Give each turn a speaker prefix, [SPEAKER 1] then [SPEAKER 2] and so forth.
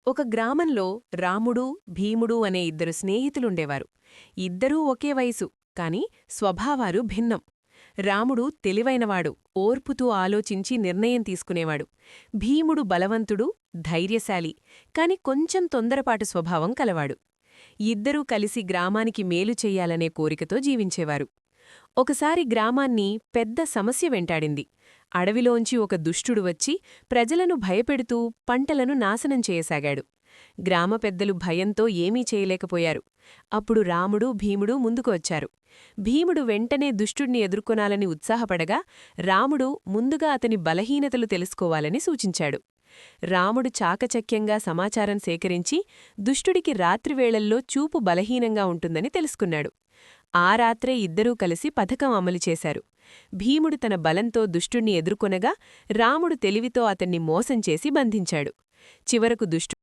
[SPEAKER 1] ఒక గ్రామంలో రాముడు భీముడు అనే ఇద్దరు స్నేహితులుండేవారు. ఇద్దరూ ఒకే వయసు, కాని స్వభావాలు భిన్నం. రాముడు తెలివైనవాడు, ఓర్పుతో ఆలోచించి నిర్ణయం తీసుకునేవాడు. భీముడు బలవంతుడు, ధైర్యశాలి, కాని కొంచెం తొందరపాటు స్వభావం కలవాడు. ఇద్దరూ కలిసి గ్రామానికి మేలు చెయ్యాలనే కోరికతో జీవించేవారు. ఒకసారి గ్రామాన్ని పెద్ద సమస్య వెంటాడింది. అడవిలోంచి ఒక దుష్టుడు వచ్చి ప్రజలను భయపెడుతూ పంటలను నాశనం చేయసాగాడు. గ్రామ పెద్దలు భయంతో ఏమీ చేయలేకపోయారు. అప్పుడు రాముడు భీముడు ముందుకు వచ్చారు. భీముడు వెంటనే దుష్టుణ్ణి ఎదుర్కొనాలని ఉత్సాహపడగా రాముడు ముందుగా అతని బలహీనతలు తెలుసుకోవాలని సూచించాడు. రాముడు చాకచక్యంగా సమాచారం సేకరించి దుష్టుడికి రాత్రివేళల్లో చూపు బలహీనంగా ఉంటుందని తెలుసుకున్నాడు. ఆ రాత్రే ఇద్దరూ కలిసి పథకం అమలు చేశారు. భీముడు తన బలంతో దుష్టుణ్ణి ఎదుర్కొనగా రాముడు తెలివితో అతన్ని మోసం చేసి బంధించాడు. చివరకు దుష్టు